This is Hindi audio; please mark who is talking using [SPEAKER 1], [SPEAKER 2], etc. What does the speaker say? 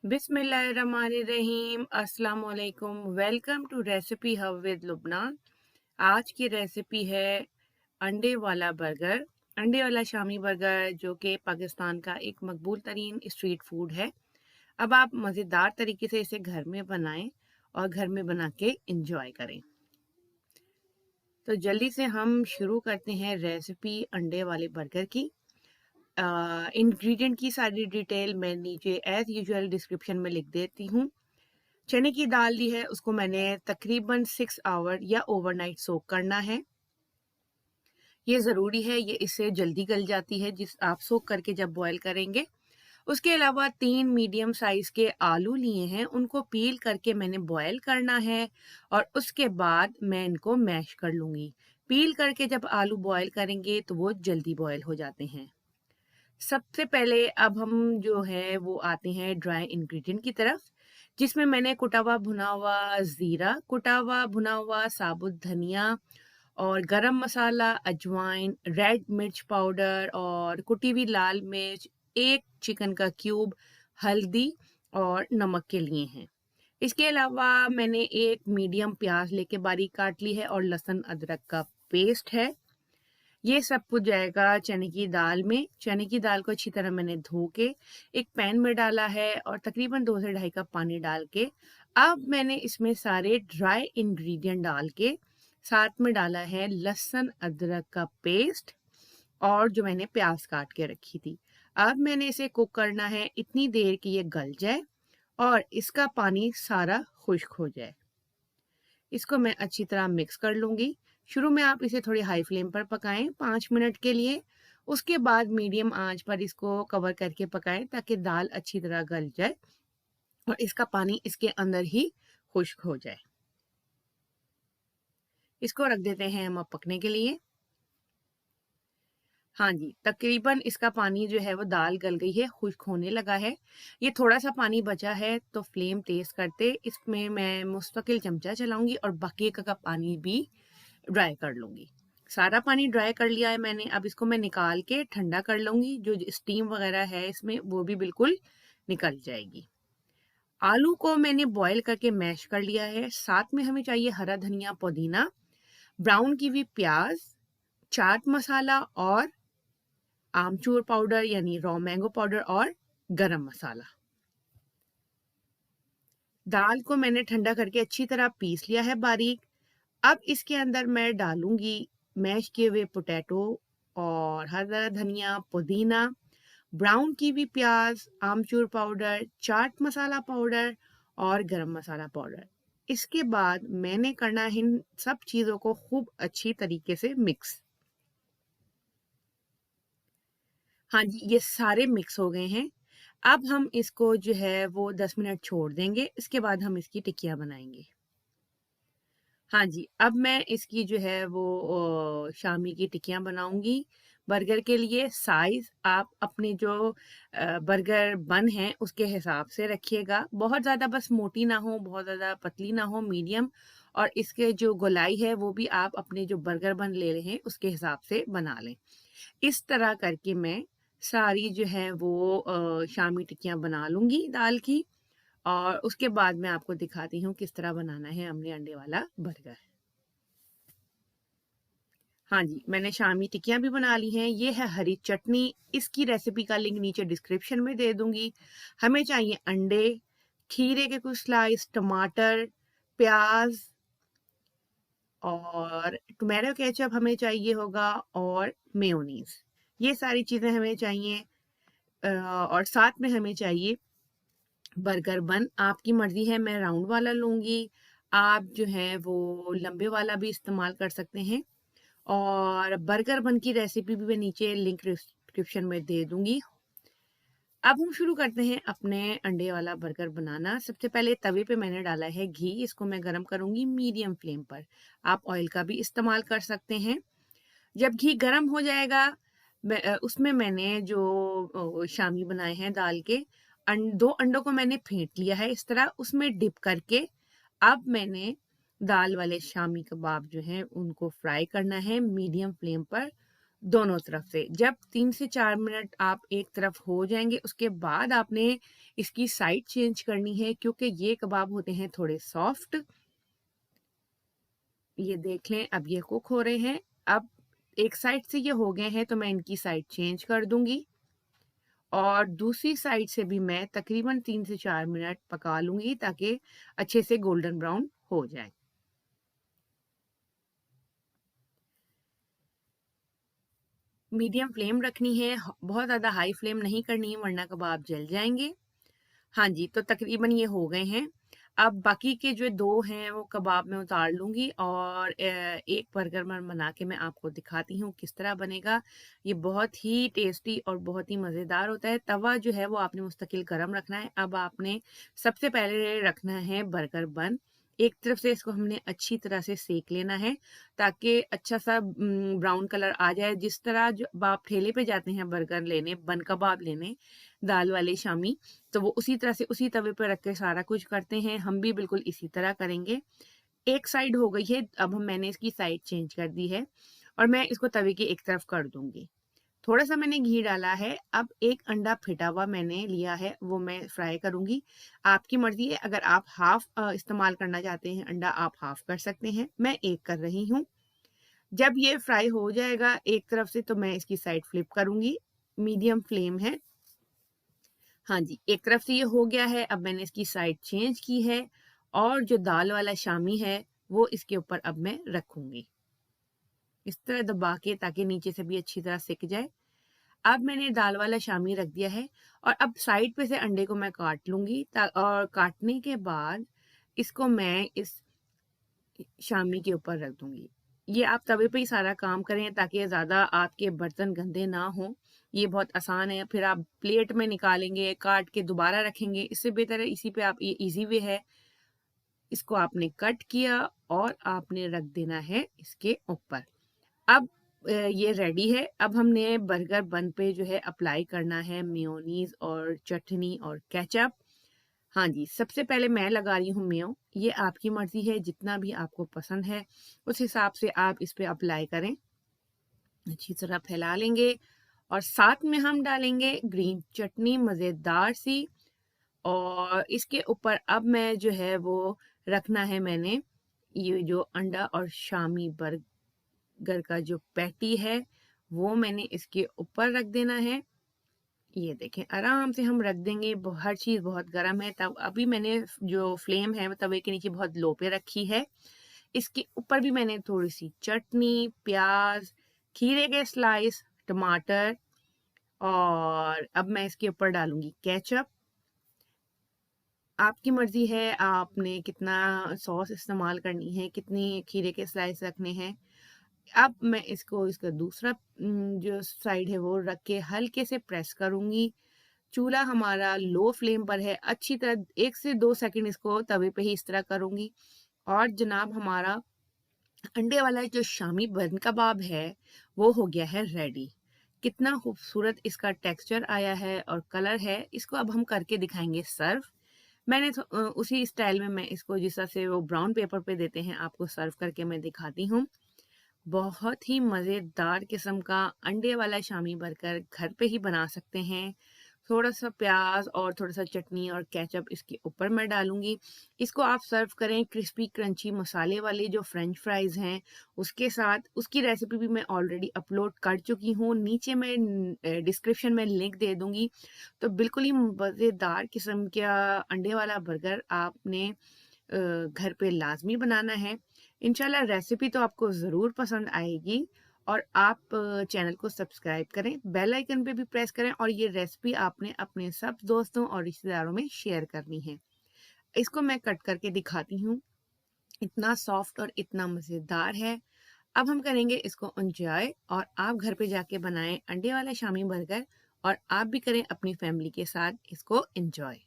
[SPEAKER 1] बिस्मिल्लाहिर्रहमानिर्रहीम अस्सलाम वालेकुम। Welcome to recipe hub with Lubna. आज की रेसिपी है अंडे वाला बर्गर। अंडे वाला शामी बर्गर जो कि पाकिस्तान का एक मकबूल तरीन स्ट्रीट फूड है। अब आप मज़ेदार तरीके से इसे घर में बनाएं और घर में बना के इंजॉय करें। तो जल्दी से हम शुरू करते हैं रेसिपी अंडे वाले बर्गर की। इंग्रेडिएंट की सारी डिटेल मैं नीचे एज यूजुअल डिस्क्रिप्शन में लिख देती हूँ। चने की दाल ली है, उसको मैंने तकरीबन 6 आवर या ओवरनाइट सोक करना है। ये ज़रूरी है, ये इससे जल्दी गल जाती है जिस आप सोक करके जब बॉयल करेंगे। उसके अलावा 3 मीडियम साइज़ के आलू लिए हैं, उनको पील करके मैंने बॉयल करना है और उसके बाद मैं इनको मैश कर लूँगी। पील करके जब आलू बॉयल करेंगे तो वो जल्दी बॉयल हो जाते हैं। सबसे पहले अब हम जो है वो आते हैं ड्राई इंग्रेडिएंट की तरफ, जिसमें मैंने कुटा हुआ भुना हुआ ज़ीरा, कुटा हुआ भुना हुआ साबुत धनिया और गरम मसाला, अजवाइन, रेड मिर्च पाउडर और कुटी हुई लाल मिर्च, एक चिकन का क्यूब, हल्दी और नमक के लिए हैं। इसके अलावा मैंने एक मीडियम प्याज लेके बारीक काट ली है और लहसुन अदरक का पेस्ट है। ये सब कुछ जाएगा चने की दाल में। चने की दाल को अच्छी तरह मैंने धो के एक पैन में डाला है और तकरीबन 2 से ढाई कप पानी डाल के अब मैंने इसमें सारे ड्राई इंग्रेडिएंट डाल के साथ में डाला है लहसुन अदरक का पेस्ट और जो मैंने प्याज काट के रखी थी। अब मैंने इसे कुक करना है इतनी देर कि ये गल जाए और इसका पानी सारा खुश्क हो जाए। इसको मैं अच्छी तरह मिक्स कर लूँगी। शुरू में आप इसे थोड़ी हाई फ्लेम पर पकाएं 5 मिनट के लिए। उसके बाद मीडियम आंच पर इसको कवर करके पकाएं ताकि दाल अच्छी तरह गल जाए और इसका पानी इसके अंदर ही खुश्क हो जाए। इसको रख देते हैं हम अब पकने के लिए। हाँ जी, तकरीबन इसका पानी जो है वो दाल गल गई है, खुश्क होने लगा है। ये थोड़ा-सा पानी बचा है तो फ्लेम तेज़ करते इसमें मैं मुस्तकिल चमचा चलाऊँगी और बाकी का पानी भी ड्राई कर लूँगी। सारा पानी ड्राई कर लिया है मैंने, अब इसको मैं निकाल के ठंडा कर लूँगी। जो स्टीम वगैरह है इसमें वो भी बिल्कुल निकल जाएगी। आलू को मैंने बॉयल करके मैश कर लिया है। साथ में हमें चाहिए हरा धनिया, पुदीना, ब्राउन की हुई प्याज, चाट मसाला और आमचूर पाउडर यानी रॉ मैंगो पाउडर और गरम मसाला। दाल को मैंने ठंडा करके अच्छी तरह पीस लिया है बारीक। अब इसके अंदर मैं डालूंगी मैश किए हुए पोटैटो और हरा धनिया, पुदीना, ब्राउन की हुई प्याज, आमचूर पाउडर, चाट मसाला पाउडर और गरम मसाला पाउडर। इसके बाद मैंने करना है इन सब चीज़ों को खूब अच्छी तरीके से मिक्स। हाँ जी, ये सारे मिक्स हो गए हैं। अब हम इसको जो है वो 10 मिनट छोड़ देंगे, इसके बाद हम इसकी टिक्कियाँ बनाएँगे। हाँ जी, अब मैं इसकी जो है वो शामी की टिक्कियाँ बनाऊँगी। बर्गर के लिए साइज़ आप अपने जो बर्गर बन है उसके हिसाब से रखिएगा। बहुत ज़्यादा बस मोटी ना हो, बहुत ज़्यादा पतली ना हो, मीडियम। और इसके जो गोलाई है वो भी आप अपने जो बर्गर बन ले रहे हैं उसके हिसाब से बना लें। इस तरह करके मैं सारी जो है वो शामी टिक्कियाँ बना लूँगी दाल की और उसके बाद मैं आपको दिखाती हूँ किस तरह बनाना है हमने अंडे वाला बर्गर। हाँ जी, मैंने शामी टिक्कियाँ भी बना ली हैं। ये है हरी चटनी, इसकी रेसिपी का लिंक नीचे डिस्क्रिप्शन में दे दूँगी। हमें चाहिए अंडे, खीरे के कुछ स्लाइस, टमाटर, प्याज़ और टोमेटो केचअप हमें चाहिए होगा और मेयोनीज़। ये सारी चीज़ें हमें चाहिए और साथ में हमें चाहिए बर्गर बन। आपकी मर्ज़ी है, मैं राउंड वाला लूँगी। आप जो है वो लंबे वाला भी इस्तेमाल कर सकते हैं और बर्गर बन की रेसिपी भी मैं नीचे लिंक डिस्क्रिप्शन में दे दूँगी। अब हम शुरू करते हैं अपने अंडे वाला बर्गर बनाना। सबसे पहले तवे पे मैंने डाला है घी, इसको मैं गरम करूँगी मीडियम फ्लेम पर। आप ऑयल का भी इस्तेमाल कर सकते हैं। जब घी गरम हो जाएगा उसमें मैंने जो शामी बनाए हैं दाल के 2 अंडों को मैंने फेंट लिया है इस तरह उसमें डिप करके। अब मैंने दाल वाले शामी कबाब जो हैं उनको फ्राई करना है मीडियम फ्लेम पर दोनों तरफ से। जब 3 से 4 मिनट आप एक तरफ हो जाएँगे, उसके बाद आपने इसकी साइड चेंज करनी है, क्योंकि ये कबाब होते हैं थोड़े सॉफ्ट। ये देख लें, अब ये कुक हो रहे हैं। अब एक साइड से ये हो गए हैं तो मैं इनकी साइड चेंज कर दूँगी और दूसरी साइड से भी मैं तकरीबन 3 से 4 मिनट पका लूँगी ताकि अच्छे से गोल्डन ब्राउन हो जाए। मीडियम फ्लेम रखनी है, बहुत ज़्यादा हाई फ्लेम नहीं करनी है वरना कबाब जल जाएँगे। हाँ जी, तो तकरीबन ये हो गए हैं। अब बाकी के जो 2 हैं वो कबाब मैं उतार लूँगी और एक बर्गर मैं बना के मैं आपको दिखाती हूँ किस तरह बनेगा। ये बहुत ही टेस्टी और बहुत ही मज़ेदार होता है। तवा जो है वो आपने मुस्तकिल गरम रखना है। अब आपने सबसे पहले रखना है बर्गर बन। एक तरफ से इसको हमने अच्छी तरह से सेक लेना है ताकि अच्छा-सा ब्राउन कलर आ जाए। जिस तरह जब आप ठेले पे जाते हैं बर्गर लेने, बन कबाब लेने, दाल वाले शामी, तो वो उसी तरह से उसी तवे पे रख के सारा कुछ करते हैं, हम भी बिल्कुल इसी तरह करेंगे। एक साइड हो गई है, अब मैंने इसकी साइड चेंज कर दी है और मैं इसको तवे की एक तरफ कर दूँगी। थोड़ा-सा मैंने घी डाला है, अब एक अंडा फेंटा हुआ मैंने लिया है, वो मैं फ्राई करूँगी। आपकी मर्ज़ी है, अगर आप हाफ़ इस्तेमाल करना चाहते हैं अंडा, आप हाफ़ कर सकते हैं, मैं 1 कर रही हूँ। जब ये फ्राई हो जाएगा एक तरफ से तो मैं इसकी साइड फ्लिप करूँगी, मीडियम फ्लेम है। हाँ जी, एक तरफ से ये हो गया है, अब मैंने इसकी साइड चेंज की है और जो दाल वाला शामी है, वो इसके ऊपर अब मैं रखूँगी। इस तरह दबा के ताकि नीचे से भी अच्छी तरह सिक जाए। अब मैंने दाल वाला शामी रख दिया है और अब साइड पे से अंडे को मैं काट लूँगी और काटने के बाद इसको मैं इस शामी के ऊपर रख दूँगी। ये आप तवे पे ही सारा काम करें ताकि ज़्यादा आपके बर्तन गंदे ना हों। ये बहुत आसान है, फिर आप प्लेट में निकालेंगे, काट के दोबारा रखेंगे, इससे बेहतर है इसी पे आप ये ईज़ी वे है, इसको आपने कट किया और आपने रख देना है इसके ऊपर। अब ये रेडी है, अब हमने बर्गर बन पे जो है अप्लाई करना है मेयोनीज़ और चटनी और केचअप। हाँ जी, सबसे पहले मैं लगा रही हूँ मेयो, ये आपकी मर्ज़ी है जितना भी आपको पसंद है, उस हिसाब से आप इस पे अप्लाई करें। अच्छी तरह फैला लेंगे और साथ में हम डालेंगे ग्रीन चटनी मज़ेदार सी और इसके ऊपर अब मैं जो है वो रखना है मैंने ये जो अंडा और शामी बर्गर का जो पैटी है, वो मैंने इसके ऊपर रख देना है। ये देखें आराम से हम रख देंगे, हर चीज़ बहुत गर्म है, तब अभी मैंने जो फ्लेम है वो तवे के नीचे बहुत लो पे रखी है। इसके ऊपर भी मैंने थोड़ी सी चटनी, प्याज, खीरे के स्लाइस, टमाटर और अब मैं इसके ऊपर डालूंगी केचप। आपकी मर्जी है आपने कितना सॉस इस्तेमाल करनी है, कितनी खीरे के स्लाइस रखने हैं। अब मैं इसको इसका दूसरा जो साइड है वो रख के हल्के से प्रेस करूंगी। चूल्हा हमारा लो फ्लेम पर है, अच्छी तरह 1 से 2 सेकंड इसको तवे पे ही इस तरह करूँगी और जनाब हमारा अंडे वाला जो शामी बन कबाब है, वो हो गया है रेडी। कितना खूबसूरत इसका टेक्सचर आया है और कलर है, इसको अब हम करके दिखाएँगे सर्व। मैंने उसी स्टाइल में मैं इसको जिस तरह से वो ब्राउन पेपर पे देते हैं, आपको सर्व करके मैं दिखाती हूँ। बहुत ही मज़ेदार किस्म का अंडे वाला शामी बर्गर घर पे ही बना सकते हैं। थोड़ा-सा प्याज़ और थोड़ा-सा चटनी और केचअप इसके ऊपर मैं डालूँगी। इसको आप सर्व करें क्रिस्पी क्रंची मसाले वाले जो फ्रेंच फ्राइज़ हैं, उसके साथ। उसकी रेसिपी भी मैं ऑलरेडी अपलोड कर चुकी हूँ। नीचे मैं डिस्क्रिप्शन में लिंक दे दूँगी। तो बिल्कुल ही मज़ेदार किस्म का अंडे वाला बर्गर आपने घर पे लाज़मी बनाना है। इंशाल्लाह रेसिपी तो आपको ज़रूर पसंद आएगी और आप चैनल को सब्सक्राइब करें, बेल आइकन पे भी प्रेस करें और ये रेसिपी आपने अपने सब दोस्तों और रिश्तेदारों में शेयर करनी है। इसको मैं कट करके दिखाती हूँ, इतना सॉफ्ट और इतना मज़ेदार है। अब हम करेंगे इसको एन्जॉय और आप घर पे जाके बनाएँ अंडे वाला शामी बर्गर और आप भी करें अपनी फैमिली के साथ इसको एन्जॉय।